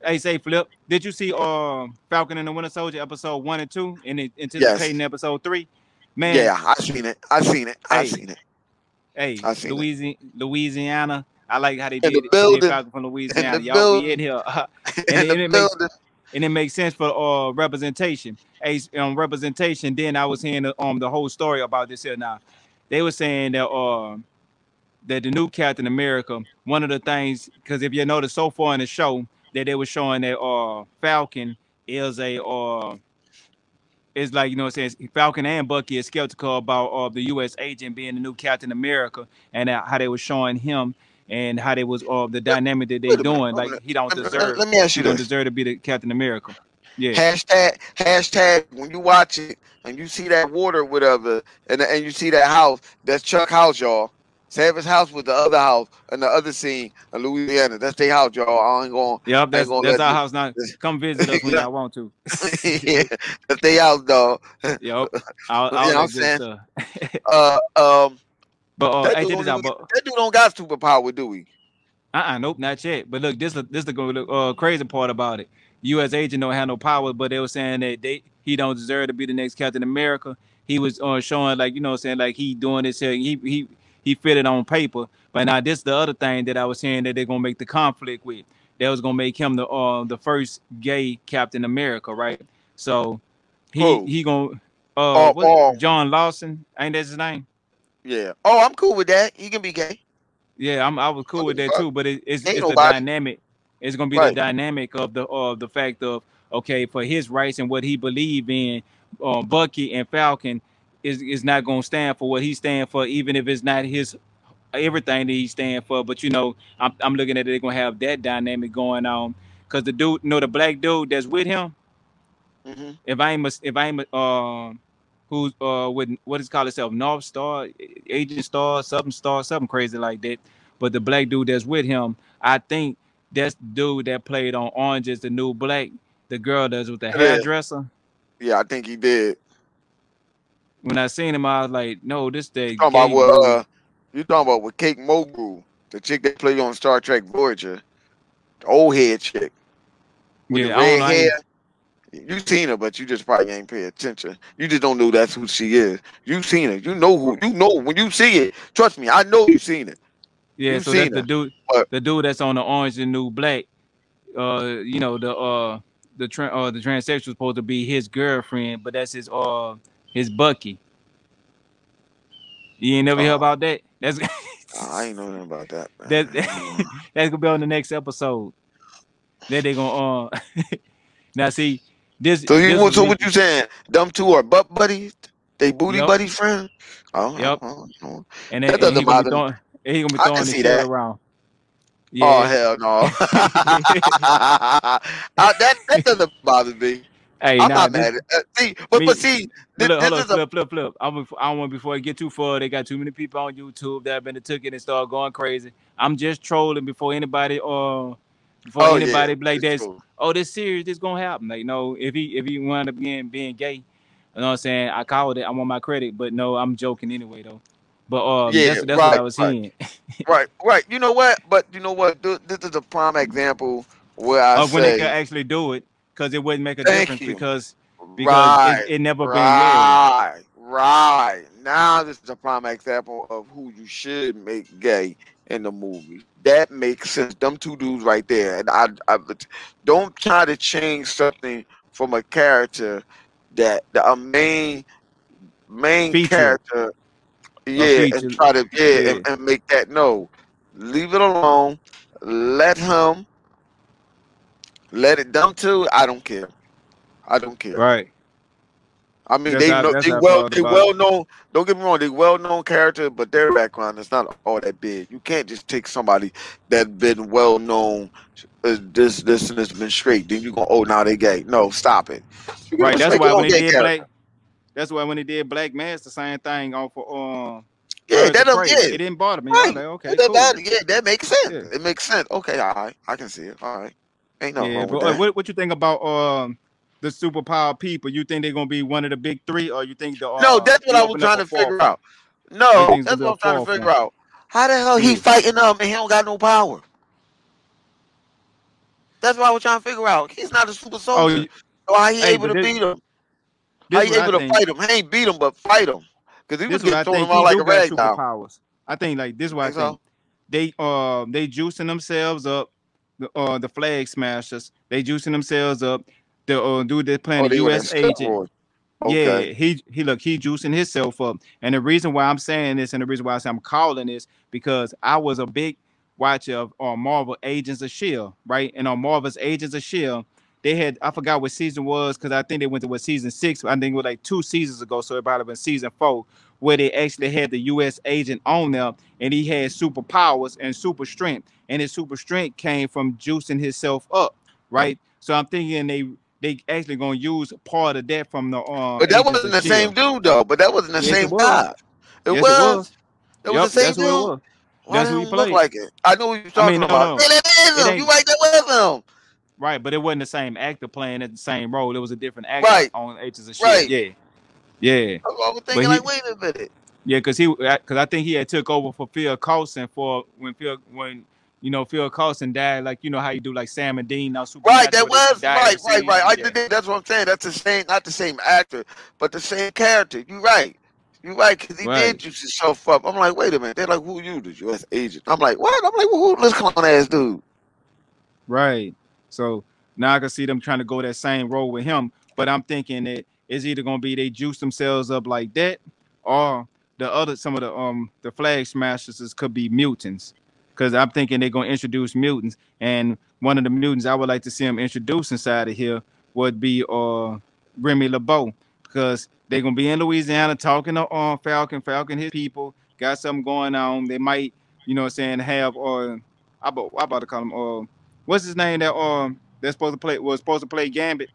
Hey, say Flip. Did you see Falcon and the Winter Soldier episode 1 and 2 and Yes. anticipating episode 3? Man, Yeah, I seen it. I seen it. I hey, seen it. hey, I seen it. Louisiana. I like how they In the did building. Falcon from In Louisiana. the Y'all be in building. here, and In it, the and it makes building. and it makes sense for representation. Hey, representation. Then I was hearing the whole story about this here. Now they were saying that the new Captain America, one of the things, because if you notice so far in the show that they were showing that Falcon is a it's like, you know what I'm saying, Falcon and Bucky is skeptical about the US agent being the new Captain America, and how they were showing him and how they was the Wait, dynamic that they wait a minute. doing, Wait a like minute. Let me ask he you don't this. deserve to be the Captain America. Yeah. Hashtag when you watch it and you see that water, whatever, and you see that house, that's Chuck house, y'all. Savage house with the other house and the other scene in Louisiana. That's their house, y'all. Yep, I ain't gonna that's let our this. house now. Come visit us when Yeah, y'all want to. yeah, that's their house, dog. You Yep. know All what I'm that good saying? stuff. Uh, um, But that hey, dude check don't this even out. But that dude don't got superpower, do we? nope, not yet. But look, this the crazy part about it. U.S. agent don't have no power, but they were saying that he don't deserve to be the next Captain America. He was showing, like, you know what I'm saying, like he doing this here. He fit it on paper. But now this the other thing that I was saying that they're gonna make the conflict with. They was gonna make him the first gay Captain America, right? So Who? he gonna Oh, what oh, John Lawson, ain't that his name? yeah. Oh, I'm cool with that. He can be gay. Yeah, I was I cool don't with give a that fuck. too, but Ain't it's the nobody. dynamic. It's gonna be the Right. dynamic of the fact of, okay, for his rights and what he believe in. Bucky and Falcon is not gonna stand for what he stand for, even if it's not his everything that he stand for. But I'm looking at it, they're gonna have that dynamic going on, because the dude, the black dude that's with him, Hmm. if I ain't who's with what is called itself North Star, Agent Star, something crazy like that. But the black dude that's with him, I think that's the dude that played on Orange is the New Black. The girl that's with the Yeah, hairdresser. yeah, I think he did. When I seen him, I was like, no, this You the talking about gay what? dude. You talking about with Kate Mulgrew, the chick that played on Star Trek Voyager, the old head chick with the Yeah, I don't red know. hair. You seen her, but you just probably ain't pay attention. You just don't know that's who she is. You seen her. You know who. You know when you see it. Trust me, I know you seen it. Yeah, You so that's seen her. But the dude that's on the Orange is the New Black. The transsexual supposed to be his girlfriend, but that's his Bucky. You ain't never hear uh, about that? That's I ain't know nothing about that, that man. that's gonna be on the next episode. That they gonna now see this was So me. what you saying? Them two are butt buddies? They booty Yep, buddy friends? yep. Oh. And That he doesn't gonna be bother me. throwing he gonna be I can throwing the see shirt that. around. Oh Yeah. hell no. That doesn't bother me. I'm Hey, not nah, mad this at see, but me. see, But look, this hold on, is a flip. I don't want before I get too far. They got too many people on YouTube that have been took it and start going crazy. I'm just trolling before oh yeah, anybody be like it's this. true. Oh, this serious, this gonna happen. Like, no, if he wound up being gay, you know what I'm saying? I called it. I want my credit, but no, I'm joking anyway though. But Yeah, that's what I right, was right, hearing. right. You know what? But you know what? This is a prime example where I Of when they could say actually do it, because it wouldn't make a thank difference you. because Right, it never been yeah. right. Now this is a prime example of who you should make gay in the movie. That makes sense. Them two dudes right there, and I don't try to change something from a character that a main Feature character, a yeah, and feature. try to Yeah. and make that no. Leave it alone. Let him. Let it. Them two. I don't care. I don't care. Right. I mean, they know That's how I felt they about it. well known. Don't get me wrong, they well known character, but their background is not all that big. You can't just take somebody that been well known, this and this been straight. Then you go, oh, now they gay. No, stop it. You can Right. just That's make why your when own they gay did character. Black Mass, the same thing on for Yeah, Birds that of don't. Prey. Yeah, It didn't bother me. I was right. like, It okay, doesn't cool. matter. Yeah, that makes sense. Yeah. It makes sense. Okay, all right, I can see it. All right, ain't nothing Yeah. wrong with But that. what you think about the superpower people? You think they're gonna be one of the big three, or you think No, that's what they I was open up trying a to figure fourth one? out. Or you think No, it's gonna that's be what a I'm trying to fourth figure one? out. How the hell he Yeah. fighting them and he don't got no power? That's what I was trying to figure out. He's not a super Oh, soldier. So how he hey, able but to beat him? How this he what I able to think. fight him? He ain't beat him, but fight him. Because he was This what getting I thrown think. around He like a do got rag doll. superpowers. I think like this is You what I think think. so? They juicing themselves up. The flag smashers. They juicing themselves up. The dude that's playing Oh, the they on that U.S. agent. steroid. Okay. Yeah, he juicing himself up. And the reason why I'm saying this, and the reason why I'm calling this, because I was a big watcher of Marvel Agents of Shield, right? And on Marvel's Agents of Shield, they had, I forgot what season was, because I think they went to what season 6. I think it was like 2 seasons ago, so it probably been season 4, where they actually had the U.S. agent on there, and he had superpowers and super strength, and his super strength came from juicing himself up, right? So I'm thinking they actually gonna use part of that from the But that Agents wasn't of the same Shield. dude though. But that wasn't the Yes, it same was. guy. It Yes, it was. was. It was the Yep, same that's who it dude. was. Why That's they who he don't look played. like it? I know what you're I talking mean, no, about. no, Yeah, that it is him. You ain't right, that was him. right, but it wasn't the same actor playing at the same role. It was a different actor Right, on Agents of Shield. right. Yeah, yeah. I was But thinking like, wait a minute. yeah, because I think he had took over for Phil Coulson for when Phil Coulson died. Like how you do like Sam and Dean now Right, that Supernatural. They was die every right. season. I Yeah, did that. That's what I'm saying. That's the same, not the same actor, but the same character. You right. You right, because he right. did juice himself up. I'm like, wait a minute. They're like, who are you, the U.S. agent? I'm like, what? I'm like, well, who this clown ass dude? Right. So now I can see them trying to go that same role with him. But I'm thinking that it's either gonna be they juice themselves up like that, or some of the flag smashers could be mutants. Cause I'm thinking they're gonna introduce mutants. And one of the mutants I would like to see them introduce inside of here would be Remy LeBeau. Because they're gonna be in Louisiana talking to Falcon. Falcon, his people got something going on. They might, have I about to call him what's his name that's supposed to play Gambit?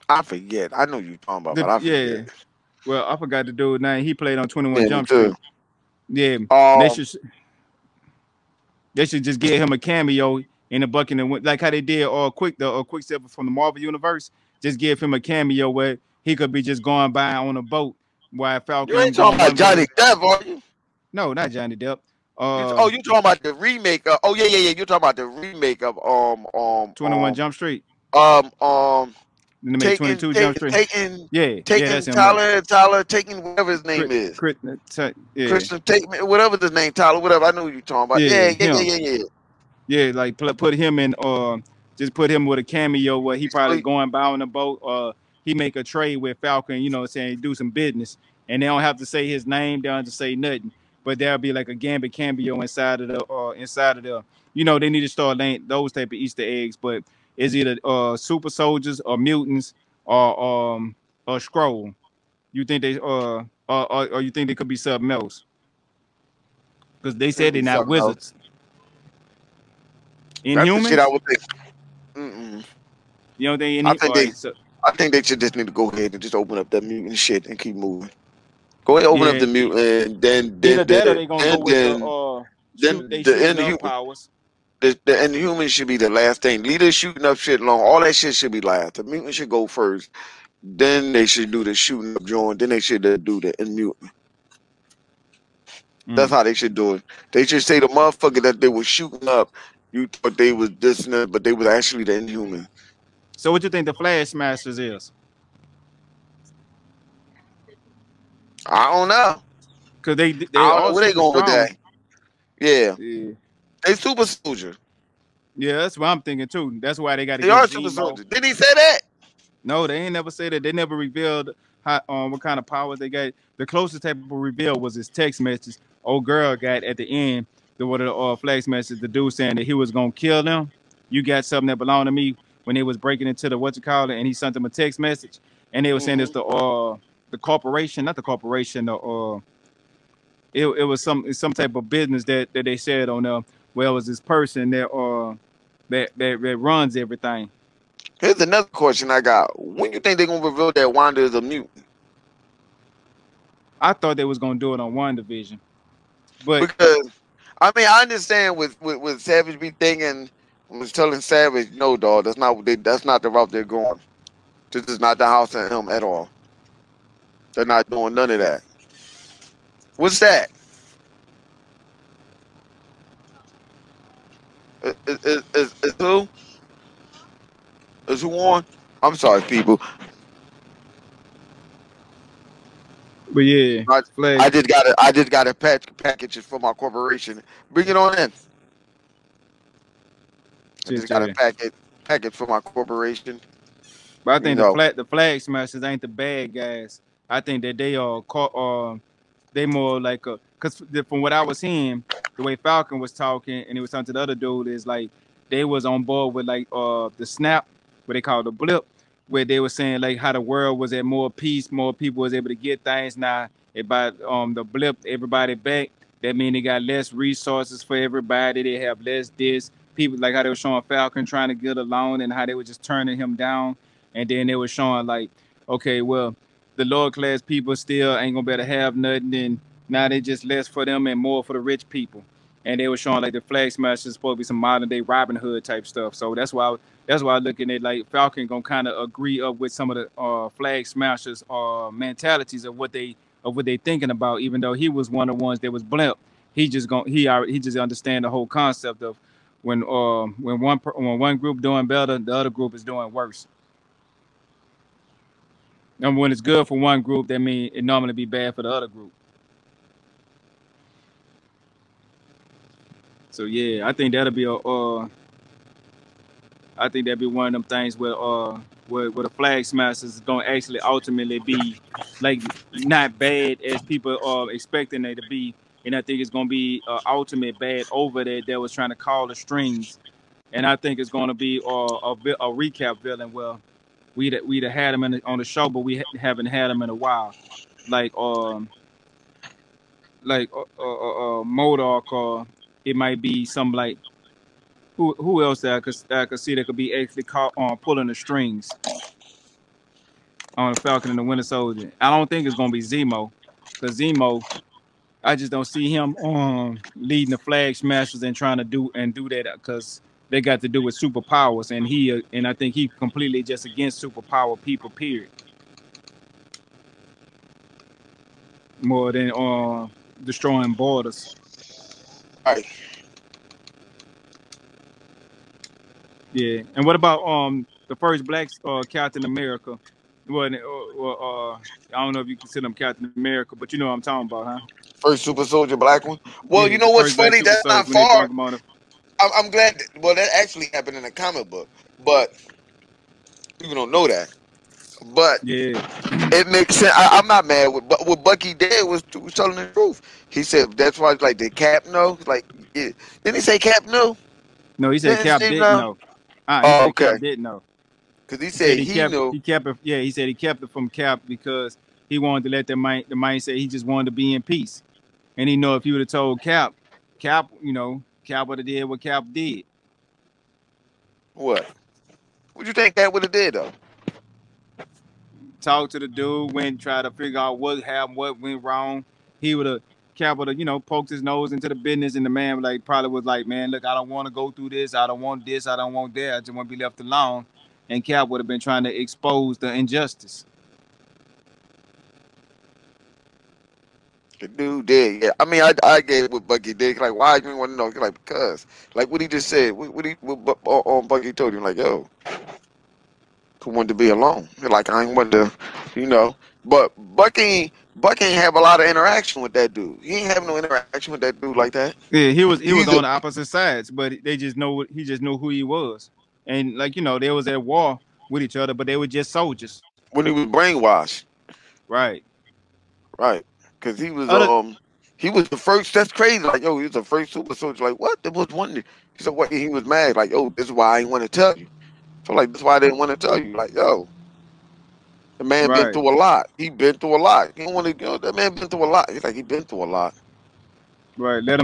I forget. I know you talking about, but I forget. Yeah. Well, I forgot the dude's name. He played on 21 Yeah, me Jump too. Street. Yeah. They Um, should they should just give him a cameo in the bucket and like how they did Quicksilver from the Marvel universe. Just give him a cameo where he could be just going by on a boat while you Falcon ain't them talking going about one way. Johnny Depp, are you? No, not Johnny Depp. Oh, you talking about the remake? Oh, yeah. You're talking about the remake of 21 Jump Street. um um Then they made taking 22 Jump taking Street. taking Yeah, that's taking him. Yeah. Tyler taking whatever his name Crit, is. crit, yeah, Christian take whatever his name, Tyler, whatever. I know what you're talking about. yeah, him. Yeah. Yeah, like put him in, just put him with a cameo where he He's probably sleep. going by on the boat, he make a trade with Falcon, saying do some business, and they don't have to say his name, they don't have to say nothing, but there'll be like a Gambit cameo inside of the, they need to start laying those type of Easter eggs, but it's either super soldiers or mutants or scroll. You think they or you think they could be something else? Because they It'll said they're be not something else. wizards. That's the shit I Inhumans? would think. Mm-mm. You don't think I any? think All they right, so I think they should just need to go ahead and just open up that mutant shit and keep moving. Go ahead, open up yeah, the mutant, and either that or they gonna go with then they the shooting up inhuman. powers. The inhuman should be the last thing. Leaders shooting up shit long. All that shit should be last. The mutant should go first. Then they should do the shooting up joint. Then they should do the mutant. That's Mm. how they should do it. They should say the motherfucker that they were shooting up. You thought they was this and that, but they was actually the inhuman. So what you think the Flash Masters is? I don't know. Because they I don't know are where they super going with strong. that. Yeah, Yeah, they super soldier. yeah, that's what I'm thinking too. That's why they got to They get are super Zemo. soldier. Did he say that? No, they ain't never said that. They never revealed how what kind of powers they got. The closest type of reveal was his text message. Old girl got at the end. The what the flash message. The dude saying that he was gonna kill them. You got something that belonged to me when they was breaking into the what you call it, and he sent them a text message, and they were saying it's Hmm. the corporation, not the corporation. It was some type of business that they said on well, it was this person that runs everything. Here's another question I got. When you think they're gonna reveal that Wanda is a mutant? I thought they was gonna do it on one division, but Because I mean, I understand with Savage be thinking was telling Savage, no, dog, that's not the route they're going. This is not the house of him at all. They're not doing none of that. What's that? Is who? Is who on? I'm sorry, people. But yeah, I, flag. I just got a package for my corporation. Bring it on in. I just Shit, got a yeah. package for my corporation. But I You think know, the flag smashers ain't the bad guys. I think that they are caught. They more like a because from what I was hearing, the way Falcon was talking and he was talking to the other dude is like they was on board with like the snap, what they call the blip, where they were saying like how the world was at more peace, more people was able to get things. Now about the blip, everybody back. That mean they got less resources for everybody. They have less this. People like how they were showing Falcon trying to get along and how they were just turning him down. And then they were showing like, okay, well, the lower class people still ain't gonna be able to have nothing, and now they just less for them and more for the rich people. And they were showing like the flag smashers supposed to be some modern day Robin Hood type stuff. So that's why I'm looking at like Falcon gonna kind of agree up with some of the flag smashers mentalities of what they thinking about. Even though he was one of the ones that was blimp, he just understand the whole concept of when one group doing better, the other group is doing worse. And when it's good for one group, that means it normally be bad for the other group. So yeah, I think that'd be one of them things where the flag smashers is gonna actually ultimately be like not bad as people are expecting it to be, and I think it's gonna be ultimate bad over that was trying to call the strings, and I think it's gonna be a recap villain. Well, we'd have had him on the show, but we haven't had him in a while, like Modoc, or it might be some like who else that I could see that could be actually caught on pulling the strings on the Falcon and the Winter Soldier. I don't think it's gonna be Zemo, because Zemo, I just don't see him leading the flag smashers and trying to do that because they got to do with superpowers, and I think he completely just against superpower people. Period. More than destroying borders. right? Yeah. And what about the first black Captain America? Well, I don't know if you consider him Captain America, but you know what I'm talking about, huh? First super soldier, black one. Well, Yeah, you the know what's first black funny? super That's soldiers not when they far. talk about it. I'm glad. Well, that actually happened in a comic book, but people don't know that. But Yeah. it makes sense. I'm not mad with, but what Bucky did was telling the truth. He said that's why, like, did Cap know? Like, yeah. Didn't he say Cap knew? No, he said Didn't Cap Steve didn't know? know. He Oh, said okay. Cap didn't know. Because he He said said he knew. he kept it. Yeah, he said he kept it from Cap because he wanted to let the mindset he just wanted to be in peace. And he know if he would have told Cap, Cap would have did what Cap did. What? What you think Cap would have did though? Talk to the dude, went try to figure out what happened, what went wrong. He would have Cap would have, poked his nose into the business, and the man like probably was like, man, look, I don't want to go through this. I don't want this. I don't want that. I just want to be left alone. And Cap would have been trying to expose the injustice. The dude did. Yeah. I mean, I get it what Bucky did. Like, why you want to know? Like, because like what he just said. What Bucky told him. Like, yo, who wanted to be alone? Like, I ain't want to, you know. But Bucky ain't have a lot of interaction with that dude. He ain't have no interaction with that dude like that. Yeah, he was Either on the opposite sides, but they just know he just knew who he was. And like they was at war with each other, but they were just soldiers. when he was brainwashed, Right. right? Because Other he was the first. That's crazy. Like, yo, he was the first super soldier. Like, what? There was one. He said, what? He was mad. Like, yo, this is why I ain't want to tell you. So like, that's why I didn't want to tell you. Like, yo, the man been right, through a lot. He been through a lot. He don't want to. That man been through a lot. He's like, he been through a lot. right. Let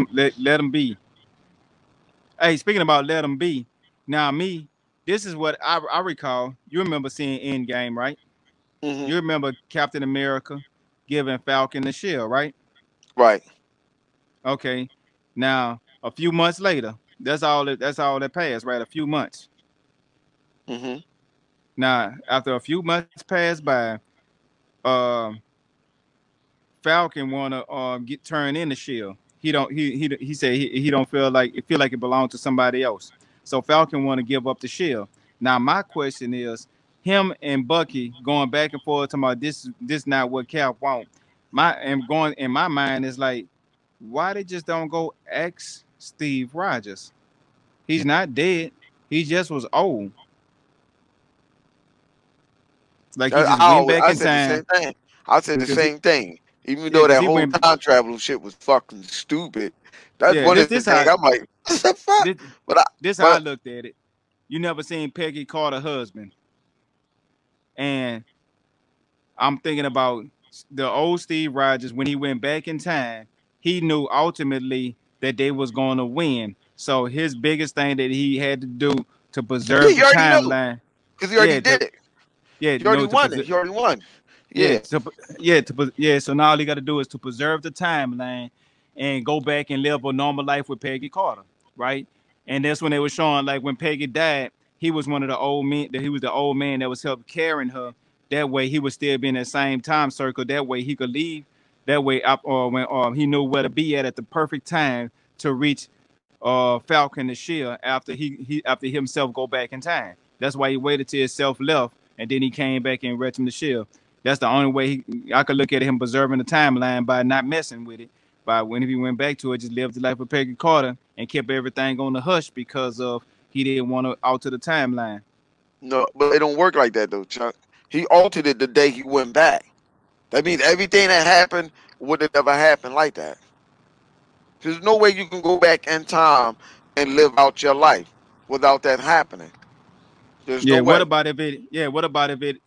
him be. Hey, speaking about let him be. Now me, this is what I recall. You remember seeing Endgame, right? Hmm. You remember Captain America giving Falcon the shield, right? Right. Okay. Now, a few months later, that's all that passed, right? A few months. Hmm. Now, after a few months passed by, um, Falcon wanna get turned in the shield. he said he don't feel like it belonged to somebody else. So Falcon want to give up the shield. Now my question is, him and Bucky going back and forth talking about this not what Cap want. My and going in my mind is like, why they just don't go ex Steve Rogers? He's not dead. He just was old. Like he just went back I in said the time same thing. I said the because he same thing. Even yeah though because that he whole went time travel shit was fucking stupid. That's yeah one this of the this things how I'm like, what the fuck? this But I, this how I but looked at it. You never seen Peggy Carter husband, and I'm thinking about the old Steve Rogers when he went back in time. He knew ultimately that they was going to win. So his biggest thing that he had to do to preserve he the already knew timeline, because he already yeah, did it. He already no, to won it. preserve, He already won. yeah, Yeah. yeah. So now all he got to do is to preserve the timeline and go back and live a normal life with Peggy Carter, right? And that's when they were showing like when Peggy died, he was one of the old men. That he was the old man that was helping carrying her. That way he would still be in that same time circle. That way he could leave. That way up or when he knew where to be at the perfect time to reach Falcon the Shield after he after himself go back in time. That's why he waited till himself left and then he came back and reached him the shield. That's the only way I could look at him preserving the timeline by not messing with it. By when he went back to it, just lived the life of Peggy Carter and kept everything on the hush because of he didn't want to alter the timeline. No, but it don't work like that though, Chuck. He altered it the day he went back. That means everything that happened would have never happened like that. There's no way you can go back in time and live out your life without that happening. There's Yeah, no what way. about if it? Yeah, what about if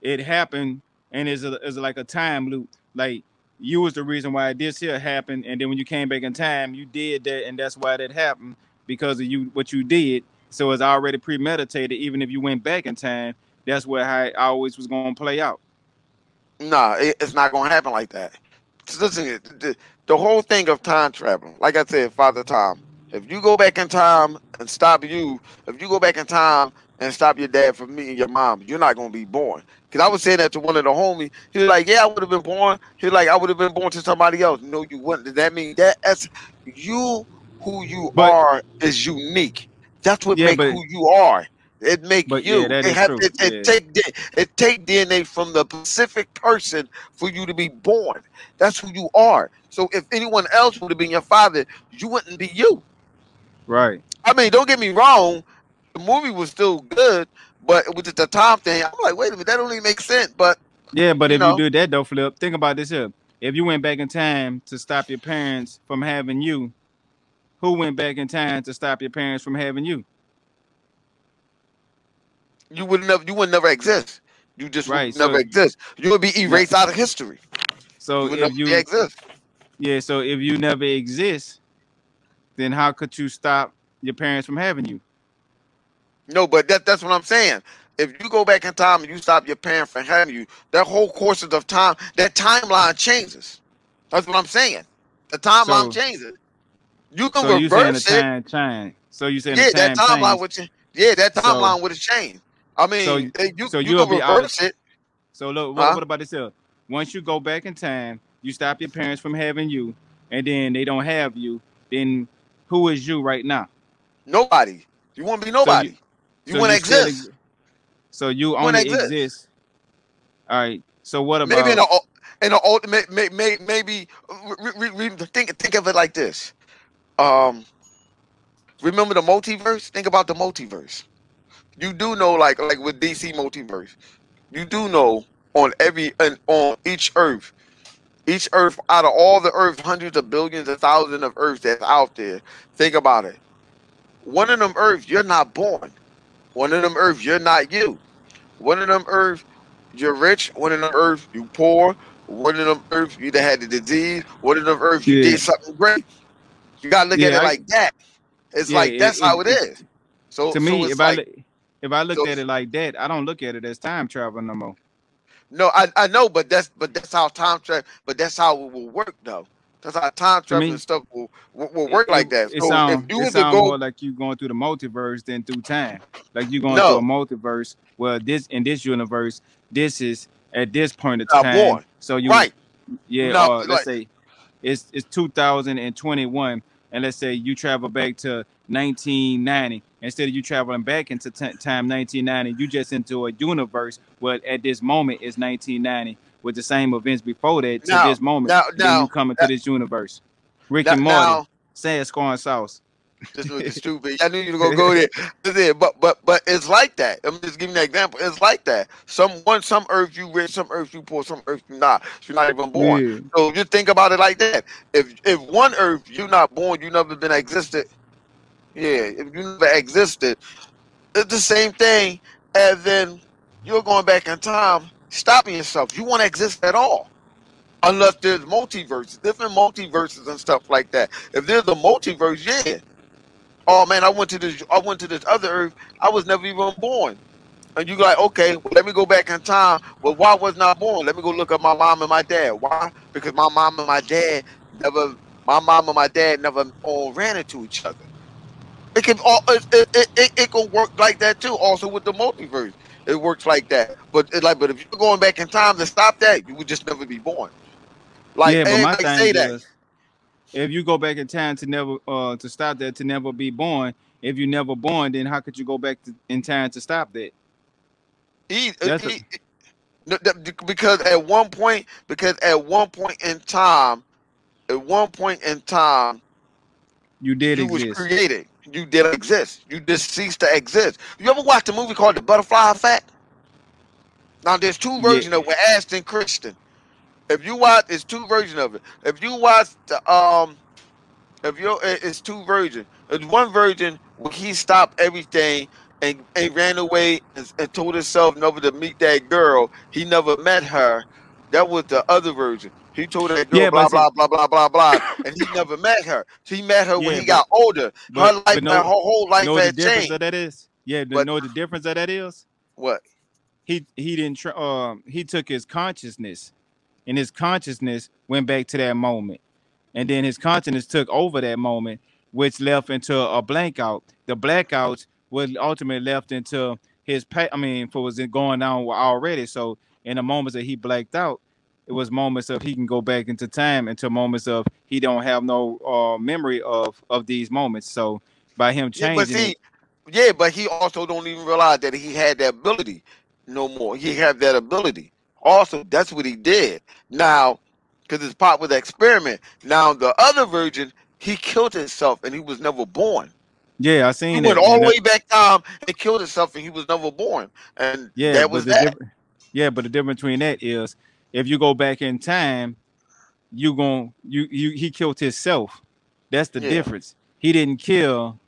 it happened and is like a time loop? Like you was the reason why this here happened, and then when you came back in time, you did that, and that's why that happened because of you what you did. So it's already premeditated. Even if you went back in time, that's where how it always was going to play out. Nah, it's not gonna happen like that. Listen, the whole thing of time traveling, like I said, Father Time. If you go back in time and stop you, if you go back in time and stop your dad from meeting your mom, you're not gonna be born. Cause I was saying that to one of the homies. He was like, "Yeah, I would have been born." He was like, "I would have been born to somebody else." No, you wouldn't. Does that mean that's you? Who you But are is unique. That's what yeah, make who you are. It make yeah, you. that It is have true. Yeah, it take DNA from the specific person for you to be born. That's who you are. So if anyone else would have been your father, you wouldn't be you. right. I mean, don't get me wrong. The movie was still good, but with the time thing, I'm like, wait a minute, that don't even make sense. But Yeah, but you if you know, do that though, Flip, think about this here. If you went back in time to stop your parents from having you, who went back in time to stop your parents from having you? you would never exist. You just would Right. never So exist. You would be now, erased out of history. You so would never if you exist. yeah, so if you never exist, then how could you stop your parents from having you? No, but that's what I'm saying. If you go back in time and you stop your parent from having you, that whole course of time, that timeline changes. That's what I'm saying. The timeline So changes. You can so you saying the reverse it. time change. So you saying the Yeah, that time timeline changed. would change. Yeah, that So timeline would have changed. I so mean, so you you'll can be out of reverse it, so look huh? what about this here? Once you go back in time, you stop your parents from having you, and then they don't have you, then who is you right now? Nobody. You won't be So you nobody. You so won't you still exist. so you You won't only exist. exist. All right. So what Maybe about in the ultimate, maybe think of it like this. Um, remember the multiverse? Think about the multiverse. You do know, like with DC multiverse, you do know on every and on each Earth out of all the Earth, hundreds of billions of thousands of Earths that's out there. Think about it. One of them Earths, you're not born. One of them Earths, you're not you. One of them Earths, you're rich. One of them Earths, you poor. One of them Earths, you either had the disease. One of them Earths, you yeah did something great. You gotta look at yeah it I like that. It's yeah like that's how it it is. So to me it's like if I so looked at it like that, I don't look at it as time travel no more. no, I know, but that's how time travel. But that's how it will work, though. That's how time To travel and me, stuff will work like that. it So if sound you it were to sound go, more like you going through the multiverse than through time. Like you going through a no, multiverse. Well, this in this universe, this is at this point of not time. born, So you right? yeah, Not or let's like say it's 2021, and let's say you travel back to 1990. Instead of you traveling back into time 1990, you just into a universe where at this moment is 1990 with the same events before that to Now, this moment. now, Then you now, come into this universe. Rick now, and Morty, now sad scorn sauce. this was stupid. I knew you were gonna go there. But it's like that. I'm just giving you an example. It's like that. Some earth you rich, some earth you poor, some earth you not. You're not even born. Yeah. So just think about it like that. If one earth you're not born, you never been existed. Yeah, if you never existed, it's the same thing as then you're going back in time, stopping yourself. You won't exist at all. Unless there's multiverses, different multiverses and stuff like that. If there's a multiverse, yeah. Oh man, I went to this other earth. I was never even born. And you like, okay, well, let me go back in time. Well, why was not born? Let me go look at my mom and my dad. Why? Because my mom and my dad never all ran into each other. It can all it can work like that too. Also with the multiverse, it works like that. But if you're going back in time to stop that, you would just never be born. Like Yeah, but my everybody say thing that. is, if you go back in time to never to stop that to never be born, if you never born, then how could you go back in time to stop that? He, That's a, he, no, because at one point in time, you did you was exist. created. You did exist. You just ceased to exist. You ever watched a movie called The Butterfly Effect? Now there's two Yeah, versions of it with Ashton Christian. If you watch, it's two versions of it. If you watch the if you it's two versions. There's one version where he stopped everything and ran away and told himself never to meet that girl. He never met her. That was the other version. He told that girl yeah, blah but see, blah blah blah blah blah, and he never met her. He met her when yeah, he got older. but Her no, whole life know what the had difference changed. of that is? Yeah, But know what the difference of that is? what? He didn't he took his consciousness, and his consciousness went back to that moment, and then his consciousness took over that moment, which left into a blank out. The blackouts was ultimately left into his I mean, for was it going on already. So in the moments that he blacked out, it was moments of he can go back into time into moments of he don't have no memory of these moments. So by him Yeah, but changing see, it, yeah, but he also don't even realize that he had that ability no more. He had that ability. Also, that's what he did. Now, because it's part with the experiment. Now, the other version, he killed himself and he was never born. yeah, I He seen went that, all and the way back time and killed himself and he was never born. And yeah, that but was the that. difference, yeah, but the difference between that is if you go back in time, you gon' you he killed himself. That's the Yeah. difference. He didn't kill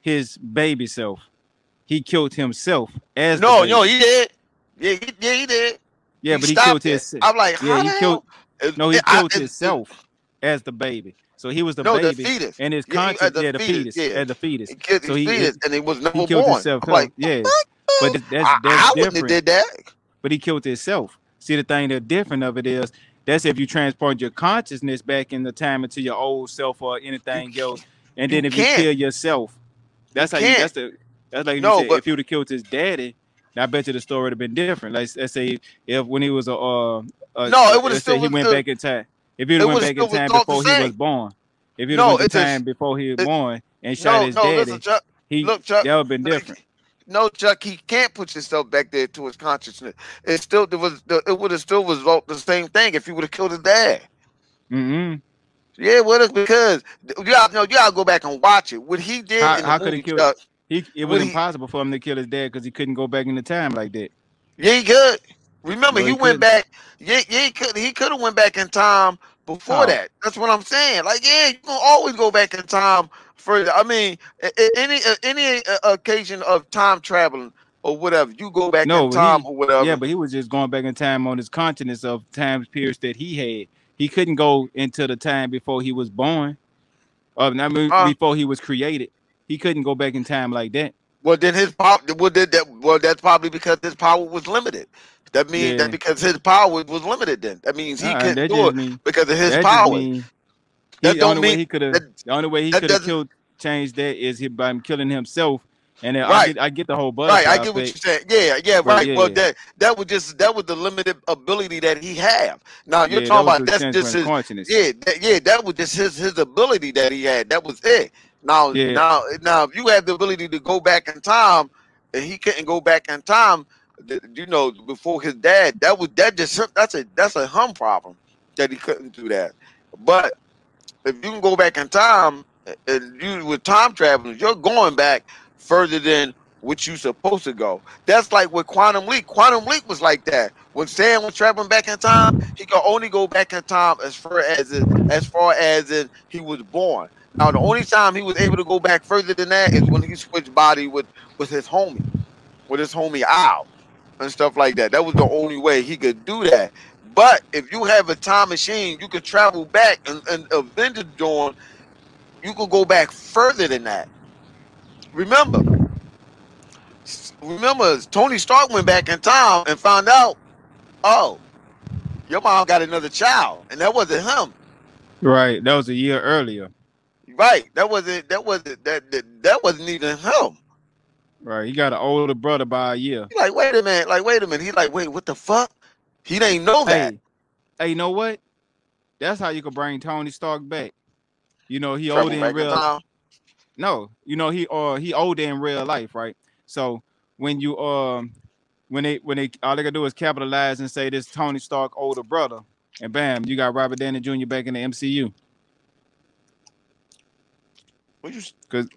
his baby self. He killed himself as the No, no, baby. he did. Yeah, he did. Yeah, He but he killed stopped it. his. I'm like, Yeah, how the he killed. hell? It, No, he it, I, killed himself as the baby. So he was the No, the baby, fetus. and his Yeah, conscience. as a Yeah, the fetus. fetus Yeah, as the fetus. he killed So his fetus, and he was he never killed born. himself. I'm like, what Yeah, the but hell? that's I wouldn't have different. did that. But he killed himself. See, the thing that different of it is that's if you transport your consciousness back in the time into your old self or You anything else, can't. and You then if you can't. kill yourself, You that's how you. can't. That's like if you No, say but if he would have killed his daddy, I bet you the story would have been different. Like let's say if when he was no, it would have let's say still he was. went back in time. If he It went would have back in still was time thought the before he same. was born, if he'd No, went to it's time before he was it, born and shot no, his no. Listen, daddy, Chuck. he Look, Chuck. that would have been No, different. no, Chuck. He can't put himself back there to his consciousness. It still there was. It would have still result the same thing if he would have killed his dad. Mm-hmm. Yeah, well, it's because you gotta go back and watch it. What he did in the How could he movie, kill? Chuck. It was What he impossible for him to kill his dad because he couldn't go back into time like that. Yeah, he could. Remember, No, he he went couldn't. back. Yeah, yeah, he could have went back in time before How? that. That's what I'm saying. Like, yeah, you can always go back in time further. I mean, any occasion of time traveling or whatever, you go back in No, time or yeah, whatever. but he was just going back in time on his consciousness of time periods that he had. He couldn't go into the time before he was born, or not Uh, before he was created. He couldn't go back in time like that. well, then his power. Well, that's probably because his power was limited. That means that Yeah. because his power was limited. Then that means he couldn't That do just it mean because of his that just power. mean he That the only don't way mean he could have that the only way he that could have doesn't. killed changed that is by him killing himself And then Right. I get the whole Right, I butterfly get what effect, you're saying. Yeah, but right. Well, yeah, that was the limited ability that he had. Now you're yeah, that talking was about the that's just transparent his. consciousness. Yeah, that was just his ability that he had. That was it. Now, Yeah, if you had the ability to go back in time, and he couldn't go back in time, you know, before his dad, that's a hum problem that he couldn't do that. But if you can go back in time and you with time traveling, you're going back further than what you supposed to go. That's like with Quantum Leap. Quantum Leap was like that. When Sam was traveling back in time, he could only go back in time as far as in he was born. Now the only time he was able to go back further than that is when he switched body with his homie, with his homie Al and stuff like that. That was the only way he could do that. But if you have a time machine, you could travel back and Avengers Dawn, you could go back further than that. Remember, Tony Stark went back in time and found out, oh, your mom got another child, and that wasn't him. right. That was a year earlier. Right? That wasn't even him. Right, he got an older brother by a year. He's like, wait a minute, He's like, wait, what the fuck? He didn't know that. Hey, hey, you know what? That's how you could bring Tony Stark back. You know, he older Travel in back in real. time. No, you know he older in real life, right? So when you when they all they gotta do is capitalize and say this Tony Stark older brother, and bam, you got Robert Downey Jr. back in the MCU. What you? Cause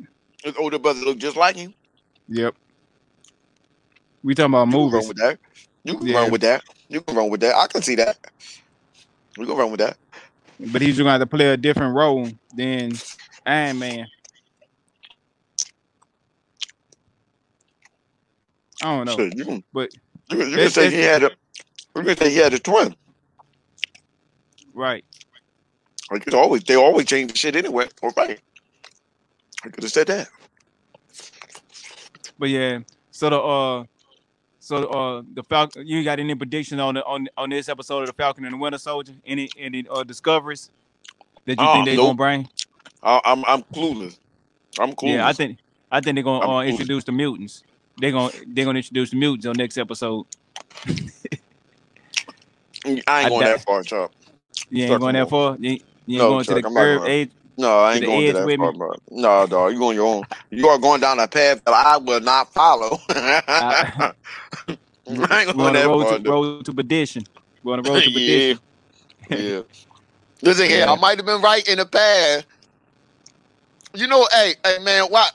His older brother look just like him. yep, we talking about You can run movies. with that. You can run Yeah, with that. You can run with that. I can see that. We can run with that. but he's gonna have to play a different role than Iron Man. I don't know, Shit, but you can that's say that's he had a you can say he had a twin. right. Like they always change the shit anyway. All right. I could have said that. But yeah, so the Falcon. You got any prediction on on this episode of the Falcon and the Winter Soldier? Any discoveries that you think they're gonna Nope. bring? I'm clueless. I'm Yeah, clueless. I think they're I'm gonna clueless. introduce the mutants. They're gonna introduce the mutants on next episode. I I ain't going doubt that far, Chuck. you ain't Chuck, going come that on. far. You ain't No, going to Chuck, the I'm not going. edge No, I to ain't the going to edge that with far, me. bro. No, dog, you on your own. You are going down a path that I will not follow. I, I ain't we're going on the that far, dude. road to perdition. We're on the road to Yeah, perdition. yeah. Listen here, I Yeah. might have been right in the past. You know, hey, man, why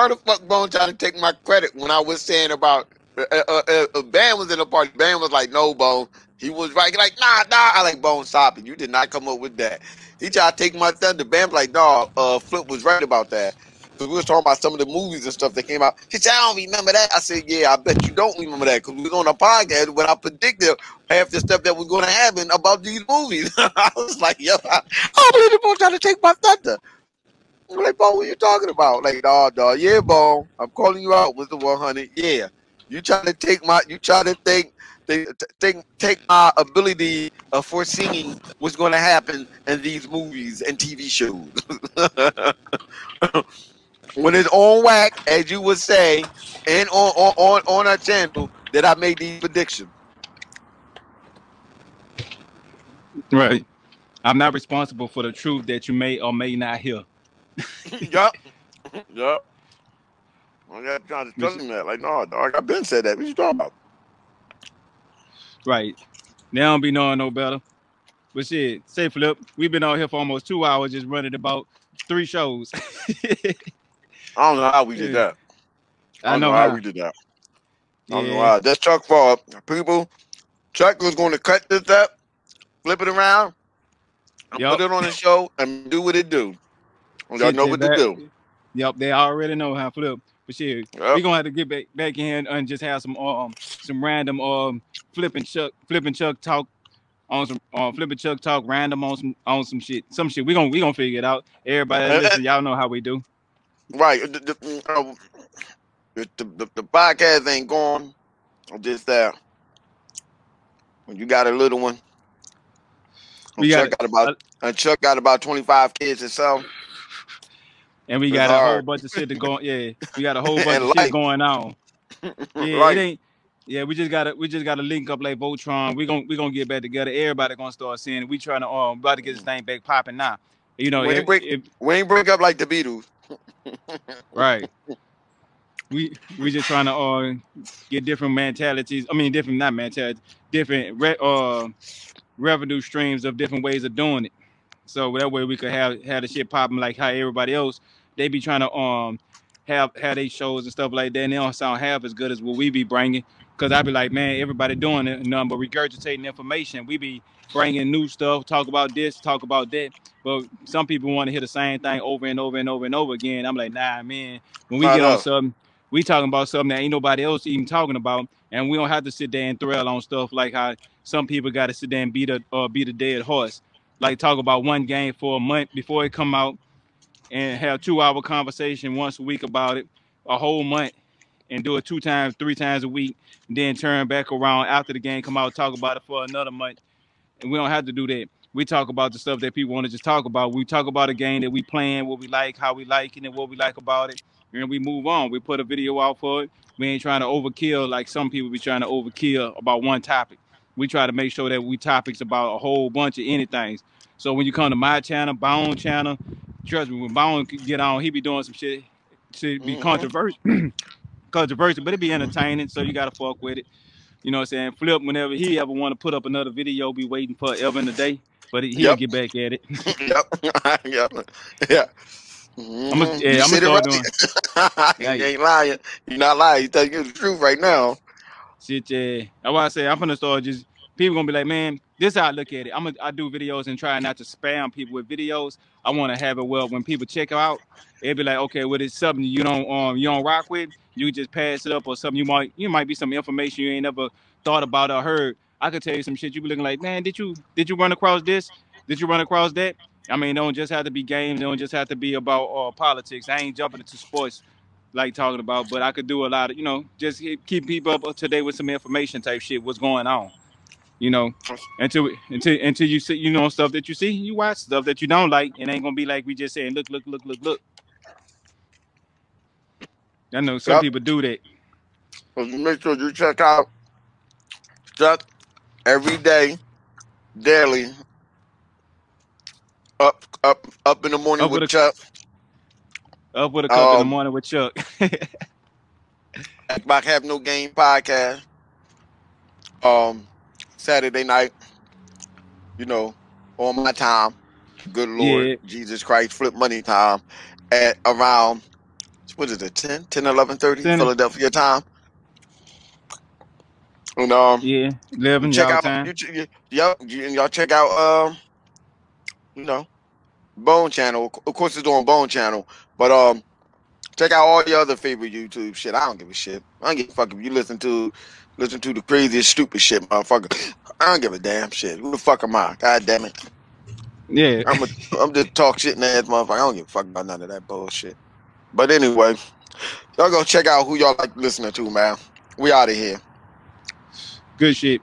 the fuck Bone trying to take my credit when I was saying about Bam was in the party. Bam was like, no, Bone. He was right. He like, nah. I like Bone, stop it. You did not come up with that. He tried to take my thunder. Bam's like, no, Flip was right about that. Because we was talking about some of the movies and stuff that came out. He said, I don't remember that. I said, yeah, I bet you don't remember that. Because we was on a podcast when I predicted half the stuff that was going to happen about these movies. I was like, yo, I believe the Bone trying to take my thunder. I'm like, Bone, what you talking about? Like, dog, yeah, Bone. I'm calling you out with the 100. Yeah. You try to take my ability of foreseeing what's going to happen in these movies and TV shows. When it's on whack, as you would say, and on our channel, that I made these predictions. Right. I'm not responsible for the truth that you may or may not hear. Yup. Yup. I got trying to tell Which, him that. Like, no, dog, I've been said that. What you talking about? right. They don't be knowing no better. But shit, say Flip, we've been out here for almost 2 hours just running about 3 shows. I don't know how we did Yeah, that. I I don't know know how how. we did that. I don't know Yeah. how. That's Chuck's fault. People, Chuck was going to cut this up, flip it around, and put Yup. it on the show and do what it do. Y'all Shit, know they what to back. do. Yup, they already know how Flip. But shit, Yep. we gonna have to get back in and just have some random flipping Chuck talk on some flipping Chuck talk random on some shit. Some shit. We gonna figure it out. Everybody that listen, y'all know how we do. Right. The podcast ain't gone. Just that when you got a little one, and We got Chuck it. got about 25 kids or so. and we It's got a whole hard. bunch of shit to go. Yeah, we got a whole bunch of And shit life, going on. Yeah, it life. ain't. Yeah, we just gotta link up like Voltron. We gonna get back together. Everybody gonna start seeing it. We trying to about to get this thing back popping now. You know, We ain't break, if we ain't break up like the Beatles. right. We just trying to get different mentalities. I mean, different not mentalities, different revenue streams of different ways of doing it. So that way we could have the shit popping like how everybody else they be trying to have they shows and stuff like that, and they don't sound half as good as what we be bringing. Cause I be like, man, everybody doing it, nothing but regurgitating information. We be bringing new stuff, talk about this, talk about that. But some people want to hear the same thing over and over and over and over again. I'm like, nah, man. When we I get on know. something, we talking about something that ain't nobody else even talking about, and we don't have to sit there and thrill on stuff like how some people got to sit there and beat a dead horse, like talk about one game for a month before it come out and have 2 hour conversation once a week about it, a whole month, and do it 2 times, 3 times a week, and then turn back around after the game come out, talk about it for another month. And we don't have to do that. We talk about the stuff that people want to just talk about. We talk about a game that we playing, what we like, how we like it, and what we like about it, and we move on. We put a video out for it. We ain't trying to overkill like some people be trying to overkill about one topic. We try to make sure that we topics about a whole bunch of anything. So when you come to my channel, Bone channel, trust me, when Bone get on, he be doing some shit to be Hmm. controversial, but it be entertaining. So you gotta fuck with it. You know what I'm saying? Flip, whenever he ever want to put up another video, be waiting forever in the day, but he'll Yep. get back at it. Yep. Yep. Yeah. You I'm gonna said it start doing. right. Yeah, You ain't lying. You're not lying. You telling you the truth right now. shit, yeah. That's why I say I'm gonna start just people gonna be like, man, this is how I look at it. I do videos and try not to spam people with videos. I want to have it well when people check out, it'd be like, okay, well, it's something you don't rock with, you just pass it up or something you might be some information you ain't never thought about or heard. I could tell you some shit you be looking like, man, did you run across this? Did you run across that? I mean, it don't just have to be games. It don't just have to be about politics. I ain't jumping into sports like talking about, but I could do a lot of, just keep people up to date with some information type shit. What's going on, you know? Until you see, stuff that you see, you watch stuff that you don't like. It ain't gonna be like we just saying, look, look, look, look, look. I know some Yep. people do that. So make sure you check out Chuck every day, daily. Up in the morning Up with with a Chuck. up with a cup in the Um, morning with Chuck. Back Have No Game podcast. Um, Saturday night. You know, on my time. Good Lord Yeah, Jesus Christ, flip money time at around what is it, 10, 11:30 center. Philadelphia time. And Yeah, you 11 check y'all out time. y'all check out you know Bone Channel. Of course, it's on Bone Channel, but check out all your other favorite YouTube shit. I don't give a shit. I don't give a fuck if you listen to the craziest stupid shit, motherfucker. I don't give a damn shit. Who the fuck am I? God damn it. Yeah, I'm just talk shit in ass motherfucker. I don't give a fuck about none of that bullshit. But anyway, y'all go check out who y'all like listening to, man. We out of here. good shit.